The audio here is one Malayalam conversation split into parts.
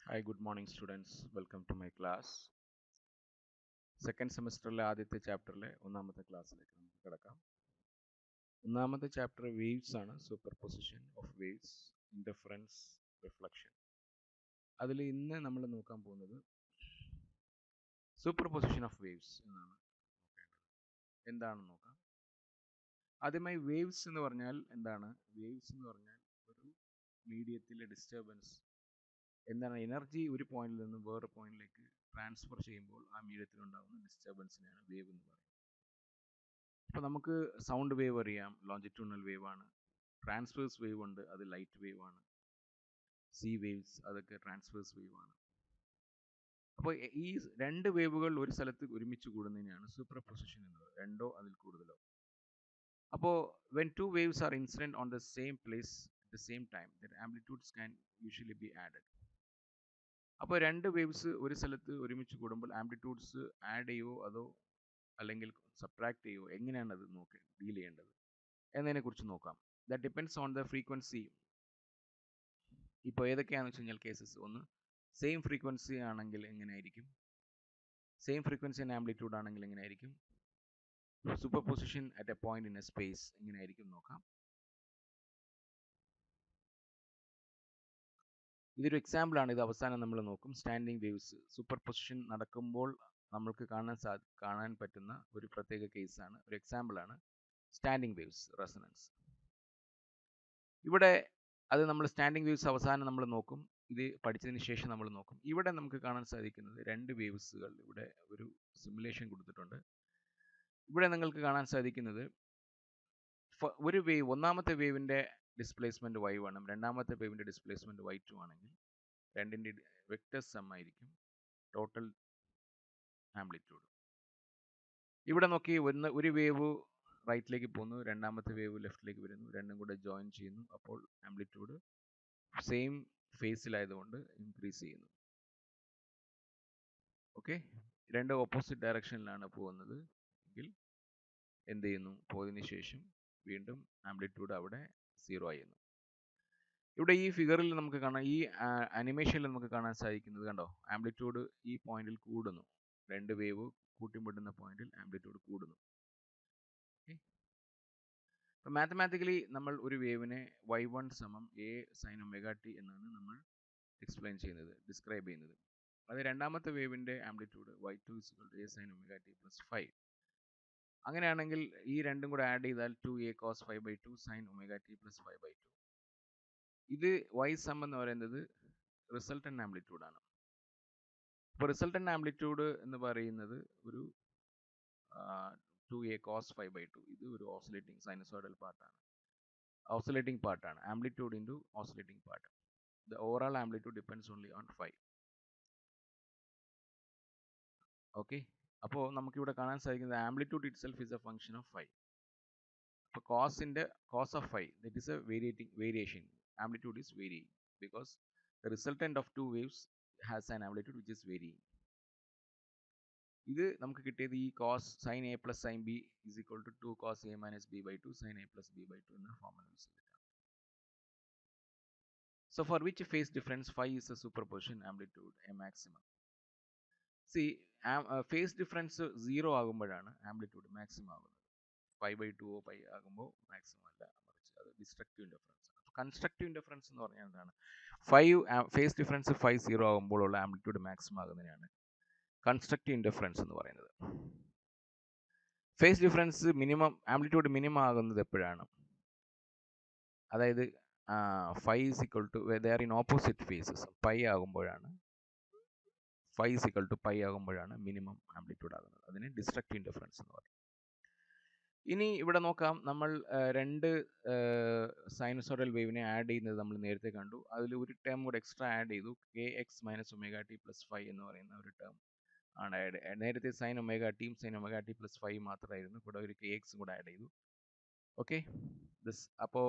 Hi, good morning, students. Welcome to my class. Second സെമിസ്റ്ററിലെ ആദ്യത്തെ ചാപ്റ്ററിലെ ഒന്നാമത്തെ ക്ലാസ്സിലേക്ക് നമുക്ക് കിടക്കാം. ഒന്നാമത്തെ ചാപ്റ്റർ വേവ്സ് ആണ്. Superposition of waves, interference, reflection. അതിൽ ഇന്ന് നമ്മൾ നോക്കാൻ പോകുന്നത് സൂപ്പർ പൊസിഷൻ ഓഫ് വേവ്സ് എന്നാണ് നോക്കേണ്ടത്. എന്താണെന്ന് നോക്കാം. ആദ്യമായി വേവ്സ് എന്ന് പറഞ്ഞാൽ എന്താണ്? വേവ്സ് എന്ന് പറഞ്ഞാൽ ഒരു മീഡിയത്തിലെ ഡിസ്റ്റർബൻസ്. എന്താണ്? എനർജി ഒരു പോയിന്റിൽ നിന്ന് വേറെ പോയിന്റിലേക്ക് ട്രാൻസ്ഫർ ചെയ്യുമ്പോൾ ആ മീഡിയത്തിൽ ഉണ്ടാകുന്ന ഡിസ്റ്റർബൻസിനെയാണ് വേവ് എന്ന് പറയുന്നത്. അപ്പോൾ നമുക്ക് സൗണ്ട് വേവ് അറിയാം, ലോഞ്ചിറ്റ്യൂണൽ വേവ് ആണ്. ട്രാൻസ്വേഴ്സ് വേവ് ഉണ്ട്, അത് ലൈറ്റ് വേവ് ആണ്. സീ വേവ്സ്, അതൊക്കെ ട്രാൻസ്വേഴ്സ് വേവ് ആണ്. അപ്പോൾ ഈ രണ്ട് വേവുകൾ ഒരു സ്ഥലത്ത് ഒരുമിച്ച് കൂടുന്നതിനാണ് സൂപ്പർ പൊസിഷൻ എന്നത്, രണ്ടോ അതിൽ കൂടുതലോ. അപ്പോൾ when two waves are incident on the same place at the same time their amplitudes can usually be added. അപ്പോൾ രണ്ട് വേവ്സ് ഒരു സ്ഥലത്ത് ഒരുമിച്ച് കൂടുമ്പോൾ ആംപ്ലിറ്റ്യൂഡ്സ് ആഡ് ചെയ്യുമോ അതോ അല്ലെങ്കിൽ സബ്ട്രാക്ട് ചെയ്യുമോ, എങ്ങനെയാണ് അത് ഡീൽ ചെയ്യേണ്ടത് എന്നതിനെക്കുറിച്ച് നോക്കാം. That depends on the frequency. ഇപ്പോൾ ഏതൊക്കെയാണെന്ന് വെച്ച് കഴിഞ്ഞാൽ കേസസ്, ഒന്ന് സെയിം ഫ്രീക്വൻസി ആണെങ്കിൽ എങ്ങനെയായിരിക്കും, സെയിം ഫ്രീക്വൻസി ആൻഡ് ആംപ്ലിറ്റ്യൂഡ് ആണെങ്കിൽ എങ്ങനെയായിരിക്കും, super position at A point in A space എങ്ങനെയായിരിക്കും നോക്കാം. ഇതൊരു എക്സാമ്പിൾ ആണ്. ഇത് അവസാനം നമ്മൾ നോക്കും. സ്റ്റാൻഡിങ് വേവ്സ് സൂപ്പർ പൊസിഷൻ നടക്കുമ്പോൾ നമ്മൾക്ക് കാണാൻ പറ്റുന്ന ഒരു പ്രത്യേക കേസാണ്, ഒരു എക്സാമ്പിൾ ആണ് സ്റ്റാൻഡിങ് വേവ്സ് റെസൊണൻസ്. ഇവിടെ അത് നമ്മൾ സ്റ്റാൻഡിങ് വേവ്സ് അവസാനം നമ്മൾ നോക്കും. ഇത് പഠിച്ചതിന് ശേഷം നമ്മൾ നോക്കും. ഇവിടെ നമുക്ക് കാണാൻ സാധിക്കുന്നത് രണ്ട് വേവ്സുകൾ, ഇവിടെ ഒരു സിമുലേഷൻ കൊടുത്തിട്ടുണ്ട്. ഇവിടെ നിങ്ങൾക്ക് കാണാൻ സാധിക്കുന്നത് ഒരു വേവ്, ഒന്നാമത്തെ വേവിൻ്റെ ഡിസ്പ്ലേസ്മെൻറ്റ് y1 രണ്ടാമത്തെ വേവിൻ്റെ ഡിസ്പ്ലേസ്മെൻറ്റ് y2 ആണെങ്കിൽ രണ്ടിൻ്റെ വെക്റ്റർ സം ആയിരിക്കും ടോട്ടൽ ആംപ്ലിറ്റ്യൂഡ്. ഇവിടെ നോക്കി, ഒരു വേവ് റൈറ്റിലേക്ക് പോകുന്നു, രണ്ടാമത്തെ വേവ് ലെഫ്റ്റിലേക്ക് വരുന്നു, രണ്ടും കൂടെ ജോയിൻ ചെയ്യുന്നു. അപ്പോൾ ആംപ്ലിറ്റ്യൂഡ് സെയിം ഫേസിലായതുകൊണ്ട് ഇൻക്രീസ് ചെയ്യുന്നു. ഓക്കെ, രണ്ട് ഓപ്പോസിറ്റ് ഡയറക്ഷനിലാണ് പോകുന്നത് എങ്കിൽ എന്ത് ചെയ്യുന്നു? പോയതിനു ശേഷം വീണ്ടും ആംപ്ലിറ്റ്യൂഡ് അവിടെ 0 ആയിരുന്നു. ഇവിടെ ഈ ഫിഗറിൽ നമുക്ക് കാണാം, ഈ അനിമേഷനിൽ നമുക്ക് കാണാൻ സാധിക്കുന്നത് കണ്ടോ, ആംപ്ലിറ്റ്യൂഡ് ഈ പോയിന്റിൽ കൂടുന്നു. രണ്ട് വേവ് കൂട്ടിമുട്ടുന്ന പോയിന്റിൽ ആംപ്ലിറ്റ്യൂഡ് കൂടുന്നു. അപ്പോൾ മാത്തമാറ്റിക്കലി നമ്മൾ ഒരു വേവിനെ y1 സമം a sin omega t എന്നാണ് നമ്മൾ എക്സ്പ്ലെയിൻ ചെയ്യുന്നത്, ഡിസ്ക്രൈബ് ചെയ്യുന്നത്. അത് രണ്ടാമത്തെ വേവിൻ്റെ amplitude y2 a sin omega t plus 5. അങ്ങനെയാണെങ്കിൽ ഈ രണ്ടും കൂടെ ആഡ് ചെയ്താൽ 2a cos 5/2 sin omega t plus 5/2. ഇത് y സം എന്ന് പറയുന്നത് റിസൾട്ടൻ്റ് ആംപ്ലിറ്റ്യൂഡ് ആണ്. അപ്പോൾ റിസൾട്ടൻ്റ് ആംപ്ലിറ്റ്യൂഡ് എന്ന് പറയുന്നത് ഒരു 2a cos 5/2. ഇത് ഒരു ഓസിലേറ്റിംഗ് സൈനസോയിഡൽ പാർട്ടാണ്, ഓസിലേറ്റിംഗ് പാർട്ടാണ്. Amplitude into oscillating part. The overall amplitude depends only on phi. Okay, അപ്പോൾ നമുക്കിവിടെ കാണാൻ സാധിക്കുന്നത് amplitude itself is a function of phi. അപ്പോൾ cos of phi, that is a variation. Amplitude is varying because the resultant of two waves has an amplitude which is varying. ഇത് നമുക്ക് കിട്ടിയത് ഈ cos sine A plus sine B is equal to 2 cos a minus b by 2 sin a plus b by 2 എന്ന ഫോർമുല യൂസ് ചെയ്തിട്ടാണ്. So for which phase difference phi is a superposition amplitude a maximum? See, phase difference 0 ആകുമ്പോഴാണ് ആംപ്ലിറ്റ്യൂഡ് മാക്സിമം ആകുന്നത്. 5/2 പൈ ആകുമ്പോൾ മാക്സിമം അല്ല, മറിച്ച് അത് ഡിസ്ട്രക്റ്റീവ് ഇൻഡിഫറൻസ് ആണ്. കൺസ്ട്രക്റ്റീവ് ഇൻഡിഫറൻസ് എന്ന് പറഞ്ഞാൽ എന്താണ്? ഫേസ് ഡിഫറൻസ് 0 ആകുമ്പോഴുള്ള ആംപ്ലിറ്റ്യൂഡ് മാക്സിമം ആകുന്നതിനാണ് കൺസ്ട്രക്റ്റീവ് ഇൻഡിഫറൻസ് എന്ന് പറയുന്നത്. Phase difference minimum, amplitude minimum ആകുന്നത് എപ്പോഴാണ്? അതായത് phi is equal to they are in opposite phases. Pi ആകുമ്പോഴാണ്, phi is equal to pi ആകുമ്പോഴാണ് മിനിമം ആംപ്ലിറ്റ്യൂഡ് ആകുന്നത്. അതിന് ഡിസ്ട്രക്റ്റീവ് ഇൻഡിഫറൻസ് എന്ന് പറയും. ഇനി ഇവിടെ നോക്കാം, നമ്മൾ രണ്ട് സൈനസോയിഡൽ വേവിനെ ആഡ് ചെയ്യുന്നത് നമ്മൾ നേരത്തെ കണ്ടു. അതിൽ ഒരു ടേം കൂടെ എക്സ്ട്രാ ആഡ് ചെയ്തു, kx minus omega T plus 5 എന്ന് പറയുന്ന ഒരു ടേം ആണ് ആഡ്. നേരത്തെ സൈൻ ഒമേഗ ടിയും സൈൻ ഒമേഗ ടി പ്ലസ് 5 മാത്രമായിരുന്നു, കൂടെ ഒരു kx കൂടെ ആഡ് ചെയ്തു. ഓക്കെ, അപ്പോൾ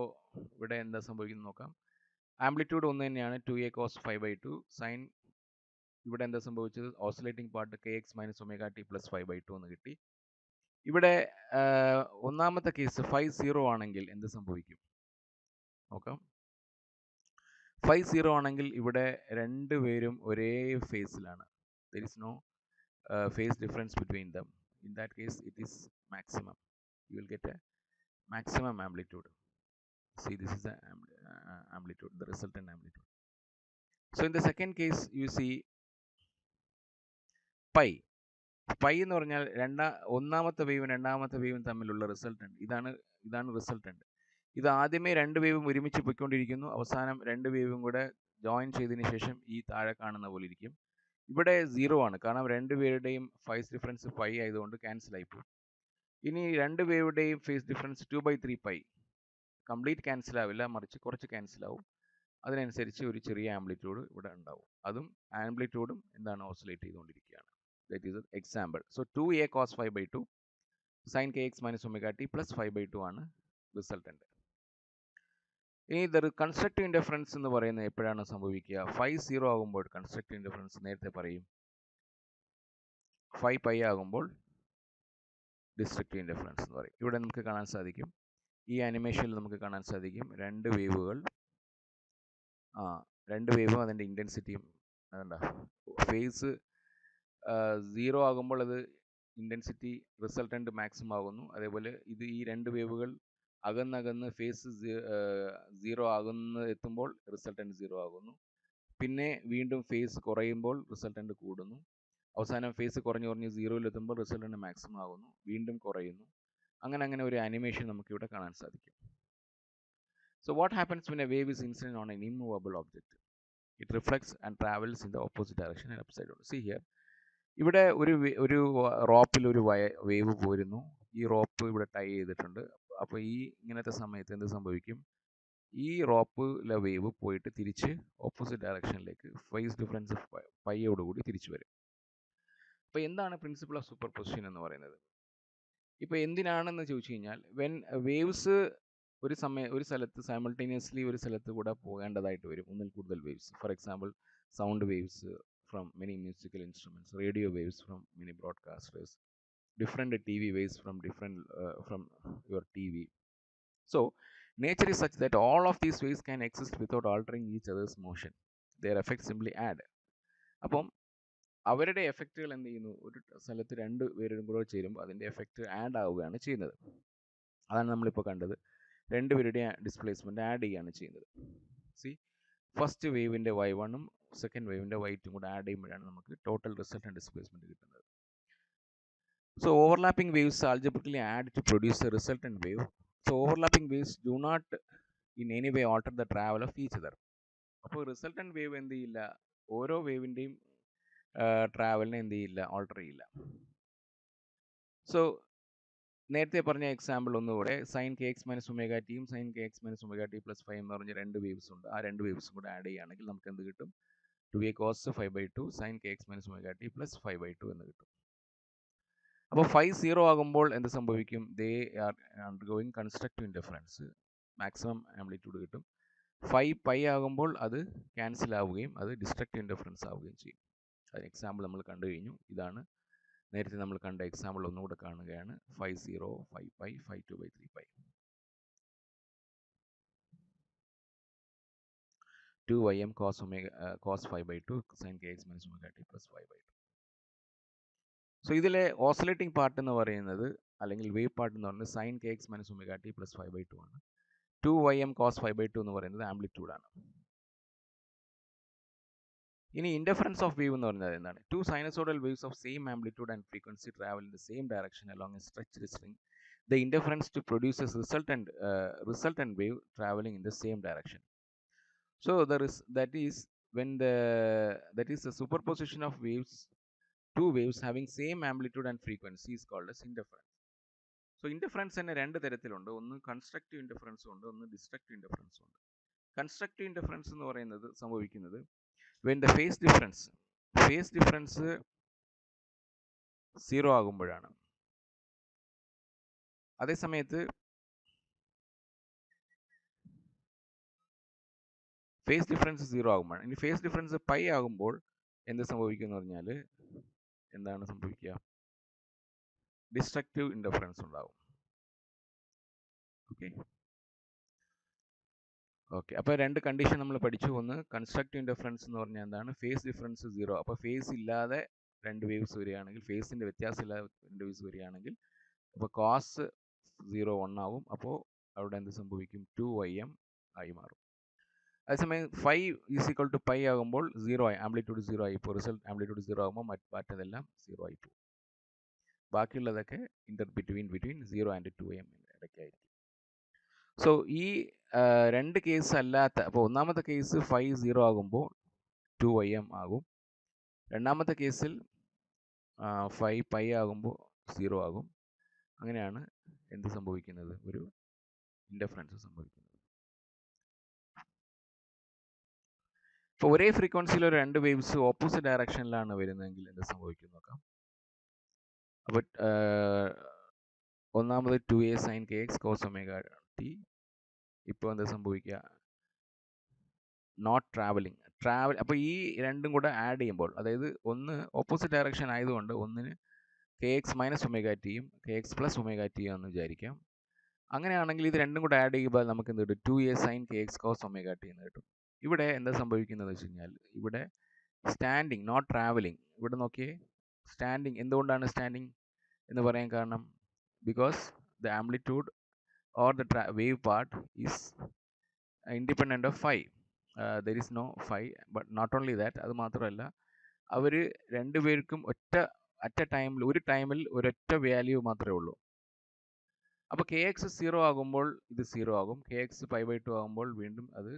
ഇവിടെ എന്താ സംഭവിക്കുന്നത് നോക്കാം. ആംപ്ലിറ്റ്യൂഡ് ഒന്ന് തന്നെയാണ്, 2a cos 5/2. സൈൻ ഇവിടെ എന്താ സംഭവിച്ചത്? Oscillating part kx minus omega T plus 5/2 എന്ന് കിട്ടി. ഇവിടെ ഒന്നാമത്തെ കേസ് phi 0 ആണെങ്കിൽ എന്ത് സംഭവിക്കും നോക്കാം. Phi 0 ആണെങ്കിൽ ഇവിടെ രണ്ടുപേരും ഒരേ ഫേസിലാണ്. There is no phase difference between them. In that case, it is maximum. You will get a maximum amplitude. See, this is the amplitude, the resultant amplitude. So in the second case, you see pi. Pi എന്ന് പറഞ്ഞാൽ ഒന്നാമത്തെ വേവും രണ്ടാമത്തെ വേവും തമ്മിലുള്ള റിസൾട്ടന്റ്. ഇതാണ് റിസൾട്ടന്റ്. ഇത് ആദ്യമേ രണ്ട് വേവും ഒരുമിച്ച് പോയിക്കൊണ്ടിരിക്കുന്നു. അവസാനം രണ്ട് വേവും കൂടെ ജോയിൻ ചെയ്തതിന് ശേഷം ഈ താഴെ കാണുന്ന പോലെ ഇരിക്കും. ഇവിടെ 0 ആണ്, കാരണം രണ്ടുപേരുടെയും ഫേസ് ഡിഫറൻസ് പൈ ആയതുകൊണ്ട് ക്യാൻസൽ ആയിപ്പോകും. ഇനി രണ്ട് വേവുടെയും phase difference 2/3 pi. Complete cancel ആവില്ല, മറിച്ച് കുറച്ച് ക്യാൻസൽ ആവും. അതിനനുസരിച്ച് ഒരു ചെറിയ ആംപ്ലിറ്റ്യൂഡ് ഇവിടെ ഉണ്ടാവും. അതും ആംപ്ലിറ്റ്യൂഡും എന്താണ് ഓസിലേറ്റ് ചെയ്തുകൊണ്ടിരിക്കുകയാണ്. That is example. So 2a cos 5/2 sin kx minus omega t plus 5/2 ആണ് റിസൾട്ടന്റ്. ഇനി ഇത് കൺസ്ട്രക്റ്റീവ് ഇൻഡിഫറൻസ് എന്ന് പറയുന്നത് എപ്പോഴാണ് സംഭവിക്കുക? Phi 0 ആകുമ്പോൾ കൺസ്ട്രക്റ്റീവ് ഇൻഡിഫറൻസ് നേരത്തെ പറയും. Phi pi ആകുമ്പോൾ ഡിസ്ട്രക്റ്റീവ് ഇൻഡിഫറൻസ് എന്ന് പറയും. ഇവിടെ നമുക്ക് കാണാൻ സാധിക്കും, ഈ ആനിമേഷനിൽ നമുക്ക് കാണാൻ സാധിക്കും രണ്ട് വേവും അതിൻ്റെ ഇൻറ്റൻസിറ്റിയും അതുണ്ടാ ഫേസ് 0 ആകുമ്പോൾ അത് ഇൻറ്റൻസിറ്റി റിസൾട്ടൻ്റ് മാക്സിമം ആകുന്നു. അതേപോലെ ഈ രണ്ട് വേവുകൾ അകന്നകന്ന് ഫേസ് 0 എത്തുമ്പോൾ റിസൾട്ടൻ്റ് 0 ആകുന്നു. പിന്നെ വീണ്ടും ഫേസ് കുറയുമ്പോൾ റിസൾട്ടൻ്റ് കൂടുന്നു. അവസാനം ഫേസ് കുറഞ്ഞ് 0-ലെത്തുമ്പോൾ റിസൾട്ടൻ്റ് മാക്സിമം ആകുന്നു, വീണ്ടും കുറയുന്നു. അങ്ങനെ ഒരു ആനിമേഷൻ നമുക്കിവിടെ കാണാൻ സാധിക്കും. So what happens when a wave is incident on an immovable object? It reflects and travels in the opposite direction and upside down. See here, ഇവിടെ ഒരു റോപ്പിൽ ഒരു വേവ് പോരുന്നു. ഈ റോപ്പ് ഇവിടെ ടൈ ചെയ്തിട്ടുണ്ട്. അപ്പോൾ ഇങ്ങനത്തെ സമയത്ത് എന്ത് സംഭവിക്കും? ഈ റോപ്പിലെ വേവ് പോയിട്ട് തിരിച്ച് ഓപ്പോസിറ്റ് ഡയറക്ഷനിലേക്ക് ഫേസ് ഡിഫറൻസ് പൈയോടുകൂടി തിരിച്ചു വരും. അപ്പോൾ എന്താണ് പ്രിൻസിപ്പിൾ ഓഫ് സൂപ്പർ പൊസിഷൻ എന്ന് പറയുന്നത്? ഇപ്പോൾ എന്തിനാണെന്ന് ചോദിച്ചു കഴിഞ്ഞാൽ, വെൻ വേവ്സ് ഒരു സ്ഥലത്ത് സൈമൾട്ടേനിയസ്ലി ഒരു സ്ഥലത്ത് കൂടെ പോകേണ്ടതായിട്ട് വരും, ഒന്നിൽ കൂടുതൽ waves. For example, sound waves from many musical instruments, radio waves from many broadcasters, different TV waves from your TV. So nature is such that all of these waves can exist without altering each other's motion. Their effects simply add. അപ്പം അവരുടെ എഫക്റ്റുകൾ എന്ത് ചെയ്യുന്നു? ഒരു സ്ഥലത്ത് രണ്ട് പേരും കൂടെ ചേരുമ്പോൾ അതിൻ്റെ എഫക്റ്റ് ആഡ് ആവുകയാണ് ചെയ്യുന്നത്. അതാണ് നമ്മളിപ്പോൾ കണ്ടത്. രണ്ടുപേരുടെ ഡിസ്പ്ലേസ്മെൻറ്റ് ആഡ് ചെയ്യുകയാണ് ചെയ്യുന്നത്. സി, ഫസ്റ്റ് വേവിൻ്റെ y1 സെക്കൻഡ് വേവിൻ്റെ y2 കൂടെ ആഡ് ചെയ്യുമ്പോഴാണ് നമുക്ക് ടോട്ടൽ റിസൾട്ടൻ്റ് ഡിസ്പ്ലേസ്മെൻറ്റ് കിട്ടുന്നത്. So overlapping waves algebraically add to produce a resultant wave. So overlapping waves do not in any way alter the travel of each other. അപ്പോൾ റിസൾട്ടൻ്റ് വേവ് എന്ത് ചെയ്യില്ല? ഓരോ വേവിൻ്റെയും ട്രാവലിനെ എന്ത് ചെയ്യില്ല? ഓൾട്ടർ ചെയ്യില്ല. സോ നേരത്തെ പറഞ്ഞ എക്സാമ്പിൾ ഒന്നുകൂടെ, sin kx minus omega t യും sin kx minus omega t plus 5 എന്ന് പറഞ്ഞ രണ്ട് വേവ്സ് ഉണ്ട്. ആ രണ്ട് വേവ്സും കൂടെ ആഡ് ചെയ്യുകയാണെങ്കിൽ നമുക്ക് എന്ത് കിട്ടും? 2a cos 5/2 sin kx minus omega t plus 5/2 എന്ന് കിട്ടും. അപ്പോൾ Phi 0 ആകുമ്പോൾ എന്ത് സംഭവിക്കും? They are undergoing constructive indifference, maximum amplitude കിട്ടും. Phi pi ആകുമ്പോൾ അത് ക്യാൻസൽ ആവുകയും അത് ഡിസ്ട്രക്റ്റീവ് ഇൻഡിഫറൻസ് ആവുകയും ചെയ്യും. അതിന് എക്സാമ്പിൾ നമ്മൾ കണ്ടു കഴിഞ്ഞു. ഇതാണ് നേരത്തെ നമ്മൾ കണ്ട എക്സാമ്പിൾ ഒന്നുകൂടെ കാണുകയാണ്. Phi 0, Phi pi, Phi 2/3 pi. 2ym cos 5/2 sin kx minus omega t plus 5/2. So ഇതിലെ ഓസിലേറ്റിംഗ് പാർട്ട് എന്ന് പറയുന്നത്, അല്ലെങ്കിൽ വേവ് പാർട്ട് എന്ന് പറയുന്നത് sin kx minus omega t plus 5/2 ആണ്. 2ym cos 5/2 എന്ന് പറയുന്നത് ആംപ്ലിറ്റ്യൂഡാണ്. ഇനി ഇൻഡിഫറൻസ് ഓഫ് വേവ് എന്ന് പറയുന്നത് എന്താണ്? Two sinusoidal waves of same amplitude and frequency travel in the same direction along a stretched string. The interference to produce a resultant wave traveling in the same direction. So that is the superposition of waves, two waves having same amplitude and frequency is called as interference. So interference തന്നെ രണ്ട് തരത്തിലുണ്ട്. ഒന്ന് കൺസ്ട്രക്റ്റീവ് ഇൻഡിഫറൻസും ഉണ്ട്, ഒന്ന് ഡിസ്ട്രക്റ്റീവ് ഇൻഡിഫറൻസും ഉണ്ട്. കൺസ്ട്രക്റ്റീവ് ഇൻഡിഫറൻസ് എന്ന് പറയുന്നത് സംഭവിക്കുന്നത് when the phase difference 0 ആകുമ്പോഴാണ്. അതേസമയത്ത് ഫേസ് ഡിഫറൻസ് 0 ആകുമ്പോഴാണ്. ഇനി ഫേസ് ഡിഫറൻസ് പൈ ആകുമ്പോൾ എന്ത് സംഭവിക്കും എന്ന് പറഞ്ഞാൽ, എന്താണ് സംഭവിക്കുക? ഡിസ്ട്രക്റ്റീവ് ഇൻഡിഫറൻസ് ഉണ്ടാകും. ഓക്കെ, ഓക്കെ, അപ്പോൾ രണ്ട് കണ്ടീഷൻ നമ്മൾ പഠിച്ചു. ഒന്ന് കൺസ്ട്രക്റ്റീവ് ഇൻ്റർഫറൻസ് എന്ന് പറഞ്ഞാൽ എന്താണ്, ഫേസ് ഡിഫറൻസ് 0. അപ്പോൾ ഫേസ് ഇല്ലാതെ രണ്ട് വേവ്സ് വരികയാണെങ്കിൽ, ഫേസിൻ്റെ വ്യത്യാസമില്ലാതെ രണ്ട് വേവ്സ് വരികയാണെങ്കിൽ, അപ്പോൾ കോസ് 0 1 ആവും. അപ്പോൾ അവിടെ എന്ത് സംഭവിക്കും, 2im ആയി മാറും. അതേസമയം 5 ഈസ് ഈക്വൽ ടു പൈ ആകുമ്പോൾ 0 ആയി, ആംപ്ലിറ്റ്യൂഡ് 0 ആയി. ഇപ്പോൾ റിസൾട്ട് ആംപ്ലിറ്റ്യൂഡ് 0 ആകുമ്പോൾ മറ്റതെല്ലാം 0 ആയി പോകും. ബാക്കിയുള്ളതൊക്കെ ബിറ്റ്വീൻ 0 ആൻഡ് 2im ഇടയ്ക്കായിരിക്കും. സോ ഈ രണ്ട് കേസ് അല്ലാത്ത, അപ്പോൾ ഒന്നാമത്തെ കേസ് 5 0 ആകുമ്പോൾ 2im ആകും. രണ്ടാമത്തെ കേസിൽ 5 പൈ ആകുമ്പോൾ 0 ആകും. അങ്ങനെയാണ് എന്ത് സംഭവിക്കുന്നത്, ഒരു ഇൻ്റർഫറൻസ് സംഭവിക്കുന്നത്. ഇപ്പോൾ ഒരേ ഫ്രീക്വൻസിയിൽ ഒരു രണ്ട് വേവ്സ് ഓപ്പോസിറ്റ് ഡയറക്ഷനിലാണ് വരുന്നതെങ്കിൽ എന്ത് സംഭവിക്കും നോക്കാം. അപ്പോൾ ഒന്നാമത് 2a sin kx cos omega t. ഇപ്പോൾ എന്താ സംഭവിക്കുക, നോട്ട് ട്രാവലിംഗ്. അപ്പോൾ ഈ രണ്ടും കൂടെ ആഡ് ചെയ്യുമ്പോൾ, അതായത് ഒന്ന് ഓപ്പോസിറ്റ് ഡയറക്ഷൻ ആയതുകൊണ്ട് ഒന്നിന് kx മൈനസ് ഒമേഗ ടിയും kx പ്ലസ് ഒമേഗ ടിയും എന്ന് വിചാരിക്കാം. അങ്ങനെയാണെങ്കിൽ ഇത് രണ്ടും കൂടെ ആഡ് ചെയ്യുമ്പോൾ നമുക്ക് എന്ത് കിട്ടും, 2a sin kx cos omega T എന്ന് കിട്ടും. ഇവിടെ എന്താ സംഭവിക്കുന്നത് വെച്ച് കഴിഞ്ഞാൽ, ഇവിടെ സ്റ്റാൻഡിങ് നോട്ട് ട്രാവലിംഗ്. ഇവിടെ നോക്കിയേ, സ്റ്റാൻഡിങ്. എന്തുകൊണ്ടാണ് സ്റ്റാൻഡിങ് എന്ന് പറയാൻ കാരണം, because the amplitude or the wave part is independent of phi. There is no phi. But not only that, അത് മാത്രമല്ല അവർ രണ്ടുപേർക്കും ഒരു ടൈമിൽ ഒരൊറ്റ വാല്യൂ മാത്രമേ ഉള്ളൂ. അപ്പോൾ kx 0 ആകുമ്പോൾ ഇത് 0 ആകും. kx π/2 ആകുമ്പോൾ വീണ്ടും അത്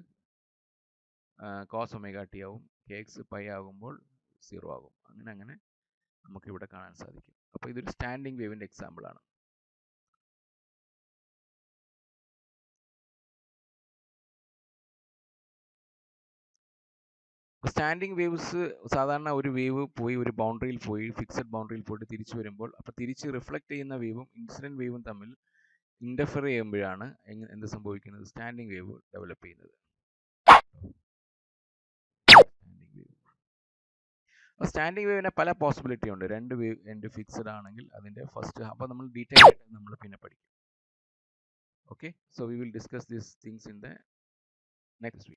cos ഒമേഗ ടി ആവും. kx പൈ ആകുമ്പോൾ 0 ആകും. അങ്ങനെ നമുക്കിവിടെ കാണാൻ സാധിക്കും. അപ്പോൾ ഇതൊരു സ്റ്റാൻഡിങ് വേവിൻ്റെ എക്സാമ്പിളാണ്. സ്റ്റാൻഡിങ് വേവ്സ് സാധാരണ ഒരു വേവ് പോയി ഒരു ബൗണ്ടറിയിൽ പോയി, ഫിക്സഡ് ബൗണ്ടറിയിൽ പോയിട്ട് തിരിച്ചു വരുമ്പോൾ, അപ്പോൾ തിരിച്ച് റിഫ്ലക്റ്റ് ചെയ്യുന്ന വേവും ഇൻസിഡൻറ്റ് വേവും തമ്മിൽ ഇൻ്റർഫിയർ ചെയ്യുമ്പോഴാണ് എന്ത് സംഭവിക്കുന്നത്, സ്റ്റാൻഡിങ് വേവ് ഡെവലപ്പ് ചെയ്യുന്നത്. സ്റ്റാൻഡിങ് വേവിന് പല പോസിബിലിറ്റി ഉണ്ട്. രണ്ട് വേവ് എൻഡ് ഫിക്സഡ് ആണെങ്കിൽ അതിൻ്റെ ഫസ്റ്റ്, അപ്പോൾ നമ്മൾ ഡീറ്റെയിൽ ആയിട്ട് നമ്മൾ പിന്നെ പഠിക്കും. Okay, so we will discuss these things in the next week.